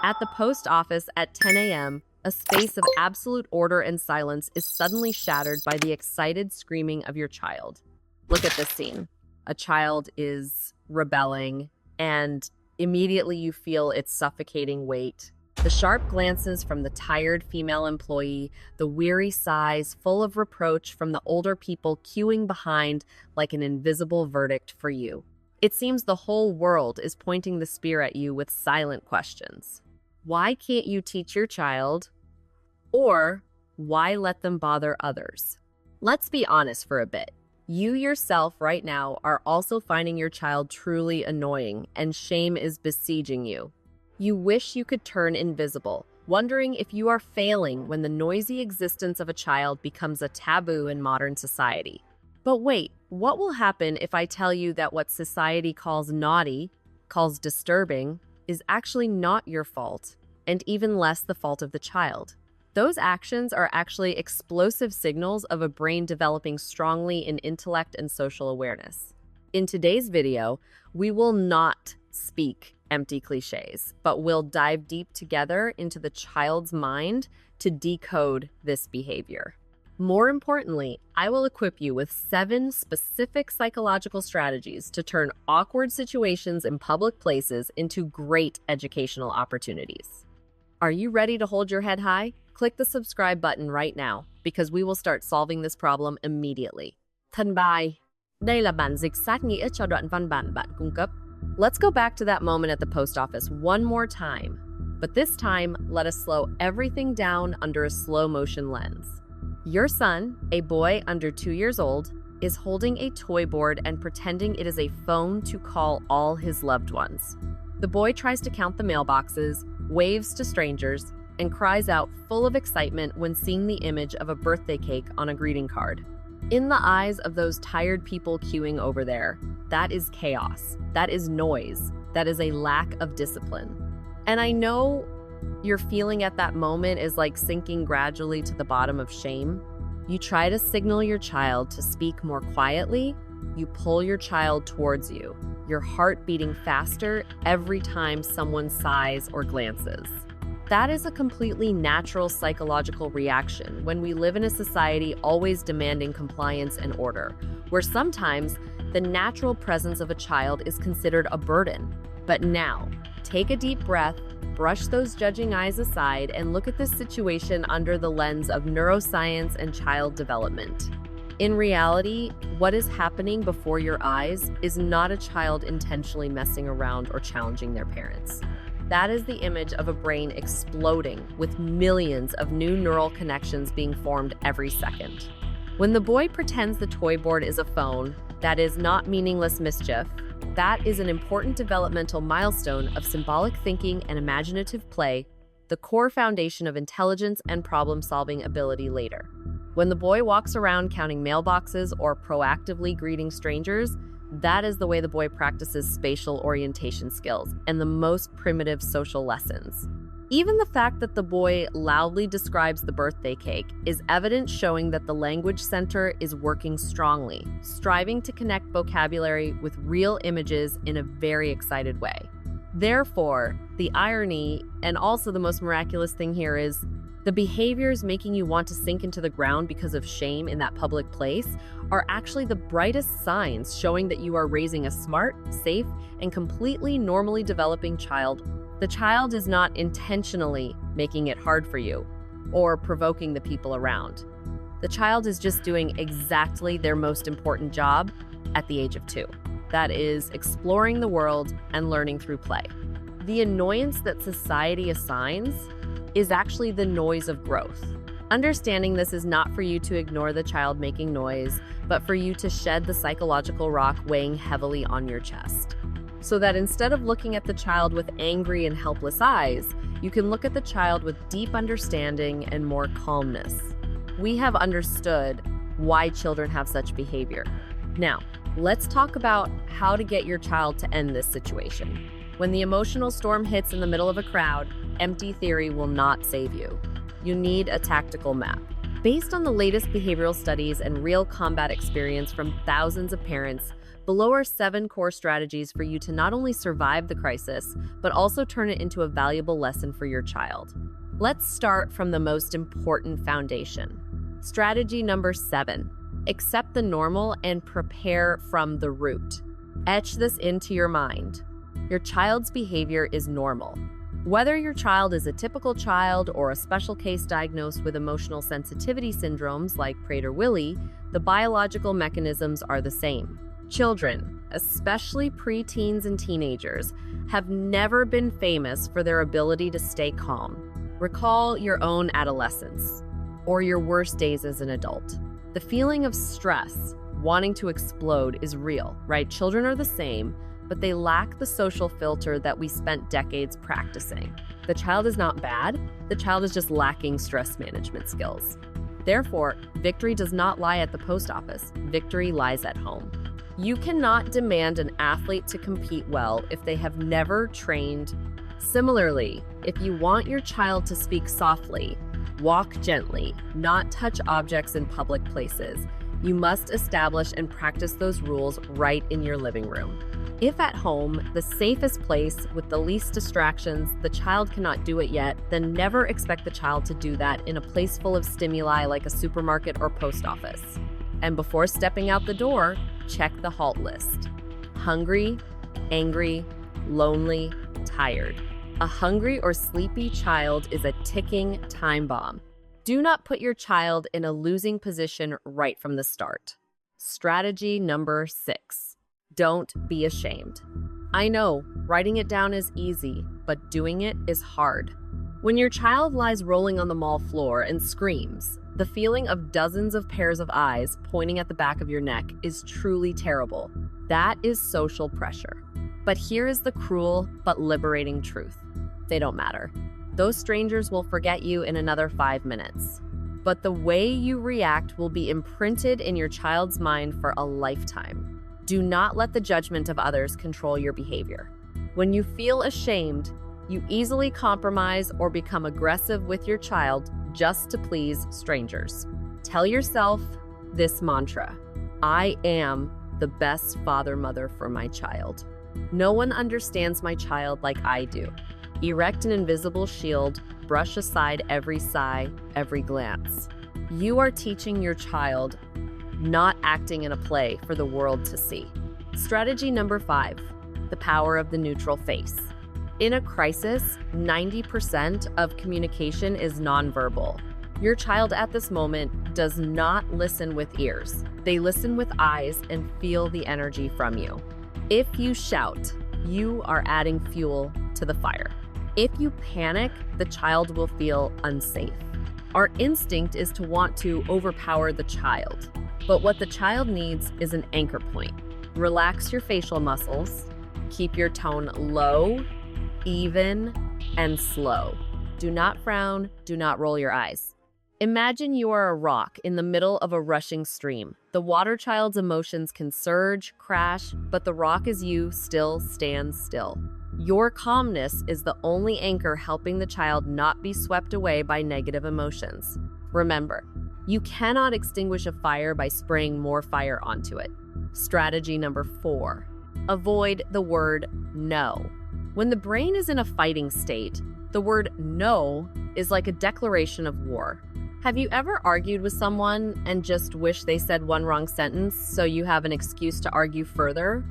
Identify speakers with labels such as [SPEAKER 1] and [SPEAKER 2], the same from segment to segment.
[SPEAKER 1] At the post office at 10 a.m., a space of absolute order and silence is suddenly shattered by the excited screaming of your child. Look at this scene. A child is rebelling, and immediately you feel its suffocating weight. The sharp glances from the tired female employee, the weary sighs full of reproach from the older people queuing behind like an invisible verdict for you. It seems the whole world is pointing the spear at you with silent questions. Why can't you teach your child? Or why let them bother others? Let's be honest for a bit. You yourself right now are also finding your child truly annoying, and shame is besieging you. You wish you could turn invisible, wondering if you are failing when the noisy existence of a child becomes a taboo in modern society. But wait, what will happen if I tell you that what society calls naughty, calls disturbing, is actually not your fault, and even less the fault of the child? Those actions are actually explosive signals of a brain developing strongly in intellect and social awareness. In today's video, we will not speak empty cliches, but we'll dive deep together into the child's mind to decode this behavior. More importantly, I will equip you with 7 specific psychological strategies to turn awkward situations in public places into great educational opportunities. Are you ready to hold your head high? Click the subscribe button right now because we will start solving this problem immediately. Thân bài. Đây là bản dịch sát nghĩa cho đoạn văn bản bạn cung cấp. Let's go back to that moment at the post office one more time. But this time, let us slow everything down under a slow motion lens. Your son, a boy under 2 years old, is holding a toy board and pretending it is a phone to call all his loved ones. The boy tries to count the mailboxes, waves to strangers, and cries out full of excitement when seeing the image of a birthday cake on a greeting card. In the eyes of those tired people queuing over there, that is chaos, that is noise, that is a lack of discipline. And I know your feeling at that moment is like sinking gradually to the bottom of shame. You try to signal your child to speak more quietly, you pull your child towards you, your heart beating faster every time someone sighs or glances. That is a completely natural psychological reaction when we live in a society always demanding compliance and order, where sometimes the natural presence of a child is considered a burden. But now, take a deep breath, brush those judging eyes aside, and look at this situation under the lens of neuroscience and child development. In reality, what is happening before your eyes is not a child intentionally messing around or challenging their parents. That is the image of a brain exploding with millions of new neural connections being formed every second. When the boy pretends the toy board is a phone, that is not meaningless mischief. That is an important developmental milestone of symbolic thinking and imaginative play, the core foundation of intelligence and problem-solving ability later. When the boy walks around counting mailboxes or proactively greeting strangers, that is the way the boy practices spatial orientation skills and the most primitive social lessons. Even the fact that the boy loudly describes the birthday cake is evidence showing that the language center is working strongly, striving to connect vocabulary with real images in a very excited way. Therefore, the irony, and also the most miraculous thing here, is the behaviors making you want to sink into the ground because of shame in that public place are actually the brightest signs showing that you are raising a smart, safe, and completely normally developing child. The child is not intentionally making it hard for you or provoking the people around. The child is just doing exactly their most important job at the age of 2. That is exploring the world and learning through play. The annoyance that society assigns is actually the noise of growth. Understanding this is not for you to ignore the child making noise, but for you to shed the psychological rock weighing heavily on your chest. So that instead of looking at the child with angry and helpless eyes, you can look at the child with deep understanding and more calmness. We have understood why children have such behavior. Now, let's talk about how to get your child to end this situation. When the emotional storm hits in the middle of a crowd, empty theory will not save you. You need a tactical map. Based on the latest behavioral studies and real combat experience from thousands of parents, Below are 7 core strategies for you to not only survive the crisis, but also turn it into a valuable lesson for your child. Let's start from the most important foundation. Strategy number 7, accept the normal and prepare from the root. Etch this into your mind. Your child's behavior is normal. Whether your child is a typical child or a special case diagnosed with emotional sensitivity syndromes like Prader-Willi, the biological mechanisms are the same. Children, especially preteens and teenagers, have never been famous for their ability to stay calm. Recall your own adolescence or your worst days as an adult. The feeling of stress, wanting to explode, is real, right? Children are the same, but they lack the social filter that we spent decades practicing. The child is not bad, the child is just lacking stress management skills. Therefore, victory does not lie at the post office, victory lies at home. You cannot demand an athlete to compete well if they have never trained. Similarly, if you want your child to speak softly, walk gently, not touch objects in public places, you must establish and practice those rules right in your living room. If at home, the safest place with the least distractions, the child cannot do it yet, then never expect the child to do that in a place full of stimuli like a supermarket or post office. And before stepping out the door, check the HALT list. Hungry, angry, lonely, tired. A hungry or sleepy child is a ticking time bomb. Do not put your child in a losing position right from the start. Strategy number 6. Don't be ashamed. I know, writing it down is easy, but doing it is hard. When your child lies rolling on the mall floor and screams, the feeling of dozens of pairs of eyes pointing at the back of your neck is truly terrible. That is social pressure. But here is the cruel but liberating truth. They don't matter. Those strangers will forget you in another 5 minutes. But the way you react will be imprinted in your child's mind for a lifetime. Do not let the judgment of others control your behavior. When you feel ashamed, you easily compromise or become aggressive with your child just to please strangers. Tell yourself this mantra: I am the best father-mother for my child. No one understands my child like I do. Erect an invisible shield, brush aside every sigh, every glance. You are teaching your child, not acting in a play for the world to see. Strategy number 5, the power of the neutral face. In a crisis, 90% of communication is nonverbal. Your child at this moment does not listen with ears. They listen with eyes and feel the energy from you. If you shout, you are adding fuel to the fire. If you panic, the child will feel unsafe. Our instinct is to want to overpower the child. But what the child needs is an anchor point. Relax your facial muscles. Keep your tone low, even, and slow. Do not frown. Do not roll your eyes. Imagine you are a rock in the middle of a rushing stream. The water child's emotions can surge, crash, but the rock is you still stands still. Your calmness is the only anchor helping the child not be swept away by negative emotions. Remember, you cannot extinguish a fire by spraying more fire onto it. Strategy number 4, avoid the word no. When the brain is in a fighting state, the word no is like a declaration of war. Have you ever argued with someone and just wish they said one wrong sentence so you have an excuse to argue further?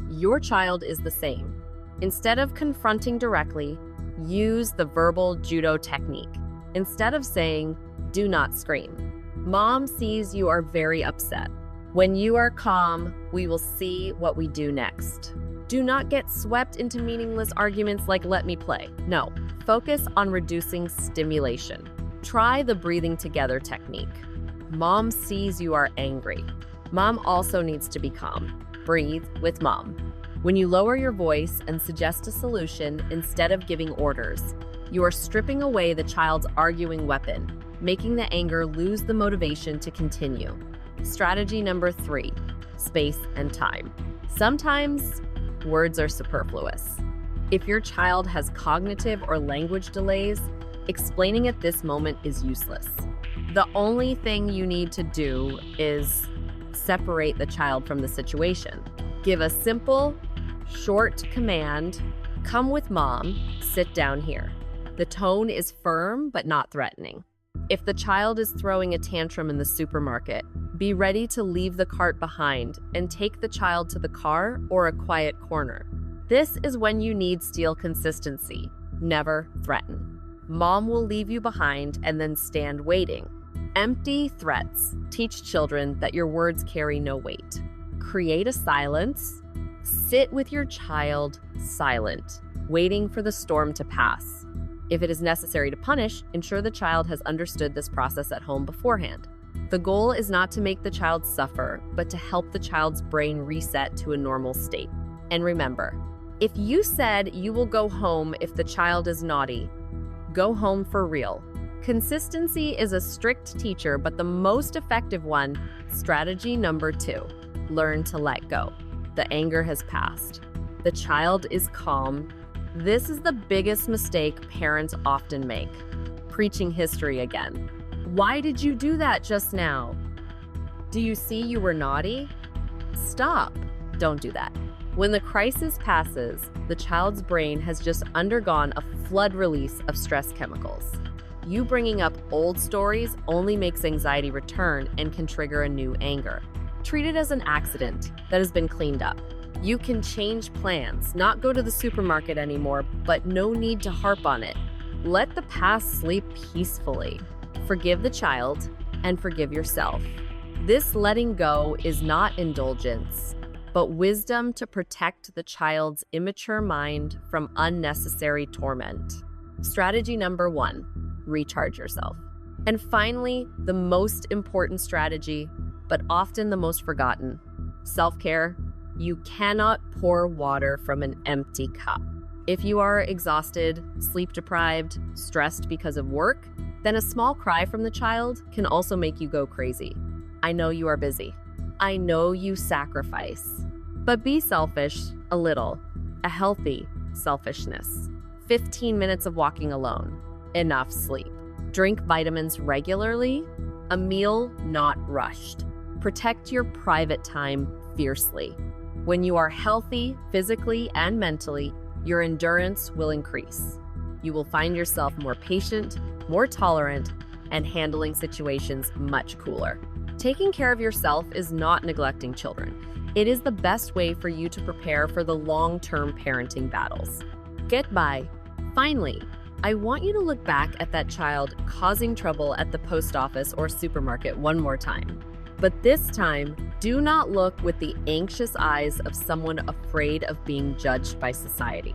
[SPEAKER 1] Your child is the same. Instead of confronting directly, use the verbal judo technique. Instead of saying, do not scream. Mom sees you are very upset. When you are calm, we will see what we do next. Do not get swept into meaningless arguments like let me play. No, focus on reducing stimulation. Try the breathing together technique. Mom sees you are angry. Mom also needs to be calm. Breathe with mom. When you lower your voice and suggest a solution instead of giving orders, you are stripping away the child's arguing weapon, making the anger lose the motivation to continue. Strategy number 3, space and time. Sometimes words are superfluous. If your child has cognitive or language delays, explaining at this moment is useless. The only thing you need to do is separate the child from the situation. Give a simple, short command, "Come with mom, sit down here." The tone is firm but not threatening. If the child is throwing a tantrum in the supermarket, be ready to leave the cart behind and take the child to the car or a quiet corner. This is when you need steel consistency. Never threaten. Mom will leave you behind and then stand waiting. Empty threats teach children that your words carry no weight. Create a silence. Sit with your child silent, waiting for the storm to pass. If it is necessary to punish, ensure the child has understood this process at home beforehand. The goal is not to make the child suffer, but to help the child's brain reset to a normal state. And remember, if you said you will go home if the child is naughty, go home for real. Consistency is a strict teacher, but the most effective one. Strategy number 2, learn to let go. The anger has passed. The child is calm. This is the biggest mistake parents often make. Preaching history again. Why did you do that just now? Do you see you were naughty? Stop. Don't do that. When the crisis passes, the child's brain has just undergone a flood release of stress chemicals. You bringing up old stories only makes anxiety return and can trigger a new anger. Treat it as an accident that has been cleaned up. You can change plans, not go to the supermarket anymore, but no need to harp on it. Let the past sleep peacefully. Forgive the child and forgive yourself. This letting go is not indulgence, but wisdom to protect the child's immature mind from unnecessary torment. Strategy number 1, recharge yourself. And finally, the most important strategy, but often the most forgotten, self-care. You cannot pour water from an empty cup. If you are exhausted, sleep-deprived, stressed because of work, then a small cry from the child can also make you go crazy. I know you are busy. I know you sacrifice. But be selfish a little, a healthy selfishness. 15 minutes of walking alone, enough sleep. Drink vitamins regularly, a meal not rushed. Protect your private time fiercely. When you are healthy, physically and mentally, your endurance will increase. You will find yourself more patient, more tolerant, and handling situations much cooler. Taking care of yourself is not neglecting children. It is the best way for you to prepare for the long-term parenting battles. Goodbye. Finally, I want you to look back at that child causing trouble at the post office or supermarket one more time. But this time, do not look with the anxious eyes of someone afraid of being judged by society.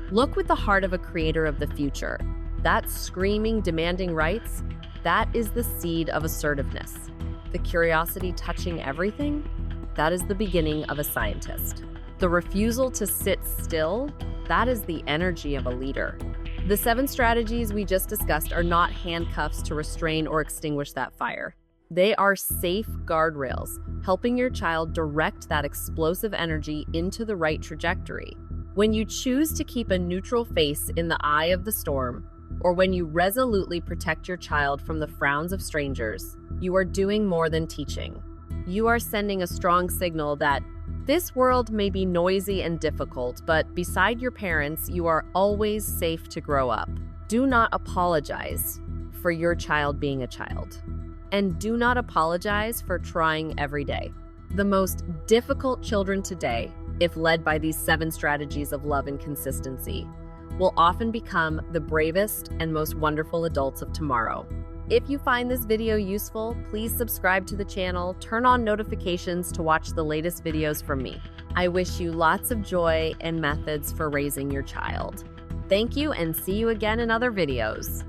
[SPEAKER 1] Look with the heart of a creator of the future. That screaming, demanding rights, that is the seed of assertiveness. The curiosity touching everything, that is the beginning of a scientist. The refusal to sit still, that is the energy of a leader. The 7 strategies we just discussed are not handcuffs to restrain or extinguish that fire. They are safe guardrails, helping your child direct that explosive energy into the right trajectory. When you choose to keep a neutral face in the eye of the storm, or when you resolutely protect your child from the frowns of strangers, you are doing more than teaching. You are sending a strong signal that this world may be noisy and difficult, but beside your parents, you are always safe to grow up. Do not apologize for your child being a child. And do not apologize for trying every day. The most difficult children today, if led by these 7 strategies of love and consistency, will often become the bravest and most wonderful adults of tomorrow. If you find this video useful, please subscribe to the channel, turn on notifications to watch the latest videos from me. I wish you lots of joy and methods for raising your child. Thank you and see you again in other videos.